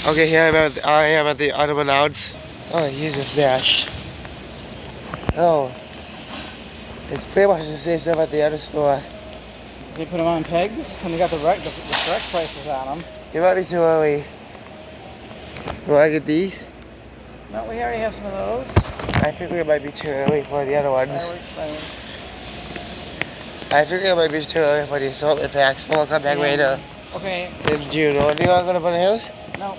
Okay, here I am at the other menards. Oh, he's just dashed. Oh, it's pretty much the same stuff at the other store. They put them on pegs, and they got the correct prices on them. It might be too early. You want to get these? No, we already have some of those. I figure it might be too early for the other ones. Fireworks. I figure it might be too early for the assortment packs, but we'll come back later Okay. in June. Do you want to go to the house? No.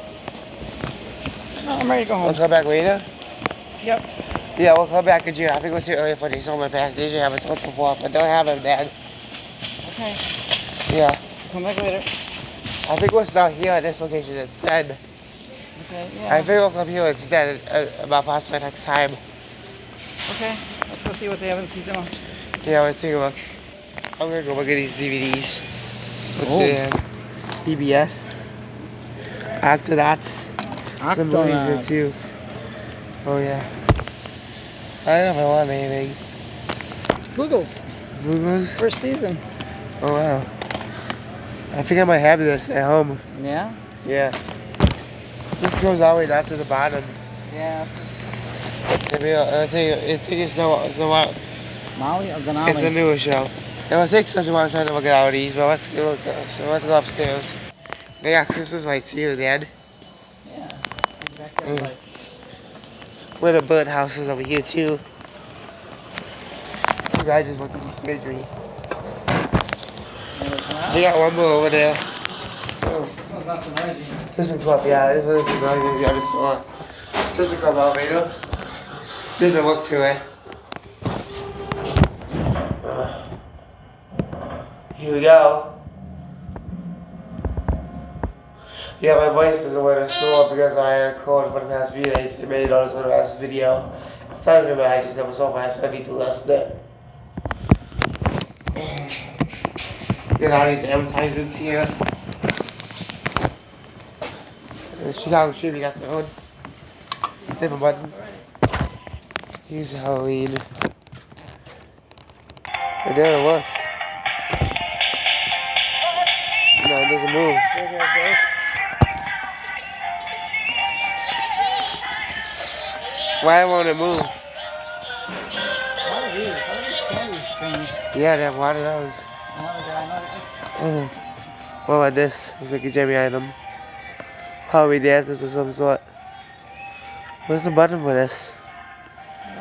No, I'm ready to go home. We'll come back later? Yep. Yeah, we'll come back in June. I think it's too early for the assortment packs. They usually have a total before, but don't have them, Dad. Okay. Yeah. Come back later. I think we'll start here at this location instead. Okay, yeah. I think we'll come here instead about possibly next time. Okay, let's go see what they have in season. Yeah, let's take a look. I'm gonna go look at these DVDs. With the PBS. Octonauts. Some movies there too. Oh yeah. I don't know if I want anything. Vloogles. Vloogles? First season. Oh wow. I think I might have this at home. Yeah? Yeah. This goes all the way down to the bottom. Yeah. I think it's so Molly or Denali? It's a newer show. It will take such a long time to look at all these, but let's go upstairs. They got Christmas lights here, Dad. Yeah. Exactly. Lights. Where the bird house is over here too. Some guy just went to the surgery. They got one more over there. This one's not so noisy. This is club, yeah. This is the other store. This is a club elevator. Different look to it. Here we go. Yeah, my voice doesn't want to show up because I had a cold for the past few days. It made notice for the last video. It's not even bad, I just never so fast, so I need to lessen it. Get all these advertisements here. The Chicago Tribune got their own different button. Here's Halloween. And there it was. No, it doesn't move. Why won't it move? What are these? What are these candy strings? Yeah, they have a lot of those. What about this? Looks like a Jamie item. Probably dances of some sort. Where's the button for this? I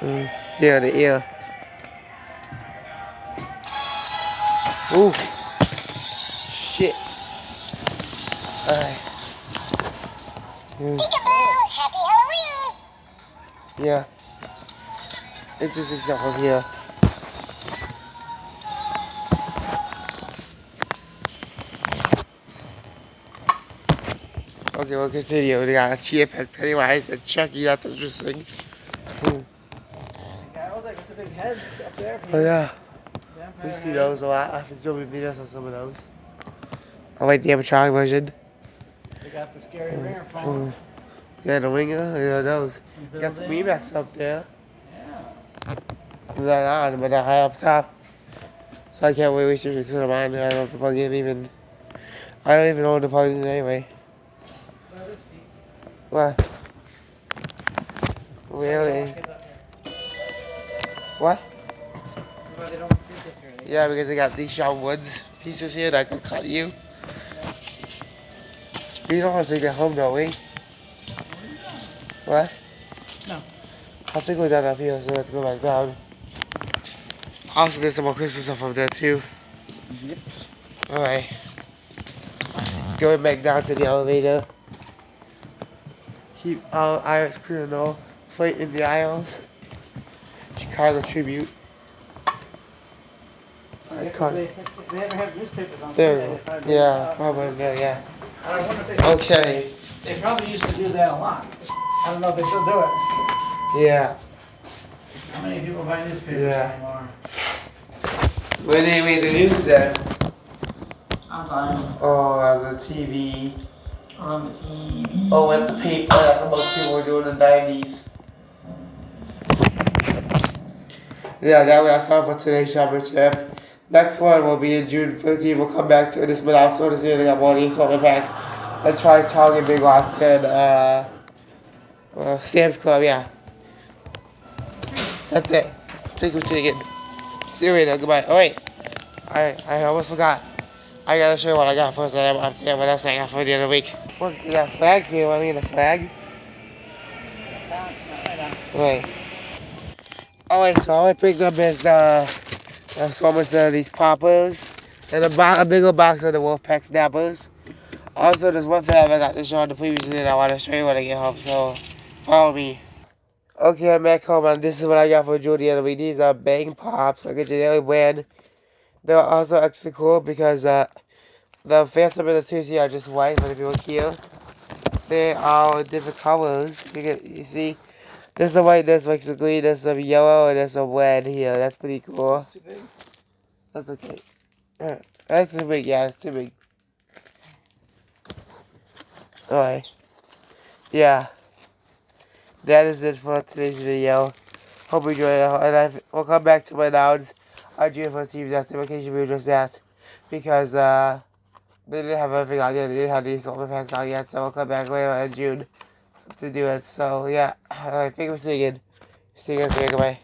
don't know. Yeah, the ear. Ooh. Shit. Alright. Happy Halloween! Yeah. Interesting stuff over here. Okay, we'll continue. We got a Chip and Pennywise and Chucky. That's interesting. The guy with the big head up there. Oh yeah. Vampire We see head. those a lot. I think Joey videos on some of those. I like the animatronic version. They got the scary ringer phone. Yeah, the winger. Yeah, those. Some Got some building. Emacs up there. Yeah. Not on, but they're high up top. So I can't wait. We should sit them on. I don't know if to plug in even. I don't even know what to plug in anyway. What? Really? What? Yeah, because they got these sharp woods pieces here that could cut you. We don't have to take it home, don't we? What? No. I think we're done up here, so let's go back down. Also, there's some more Christmas stuff up there, too. Yep. Alright. Going back down to the elevator. Keep our Irish criminal fight in the aisles. Chicago Tribune. They haven't had newspapers on There Sunday, we they go. probably Yeah, do probably there, yeah. I wonder if they, Okay. they probably used to do that a lot. I don't know if they still do it. Yeah. How many people buy newspapers Yeah. anymore? When they made the news then? Online. Oh, on the TV. Or on the TV. Oh, and the paper. That's what most people were doing in the 90s. Yeah, that was all for today's shopping trip. Next one will be in June 15th. We'll come back to this, but also to see if they got more of these assortment packs. I tried Target, Big Lots, and Sam's Club. Yeah, that's it. Take what you get. See you later. Goodbye. Oh wait, I almost forgot. I gotta show you what I got first, and I'm after what else I got for the other week. Look, we got flags here. Want to get a flag? Wait. Oh wait, so all I picked up is so much of these poppers and a bigger box of the Wolfpack snappers. Also, there's one thing I got to show on the previous video and I want to show you when I get home, so follow me. Okay, I'm back home and this is what I got for Judy and these are Bang Pops, like a generic brand. They're also extra cool because the Phantom and the TC are just white, but if you look here, they are different colors. You see, there's some white, there's like some green, there's some yellow, and there's some red here. That's pretty cool. Too big? That's okay. That's too big, yeah, it's too big. Alright. Yeah. That is it for today's video. Hope you enjoyed it. And we'll come back to my nouns. I drew for TV that's in case you were just that. Because they didn't have everything on yet. They didn't have these silver packs on yet. So we'll come back later in June to do it. So yeah. Alright, thank you for tuning in. See you guys later. Goodbye.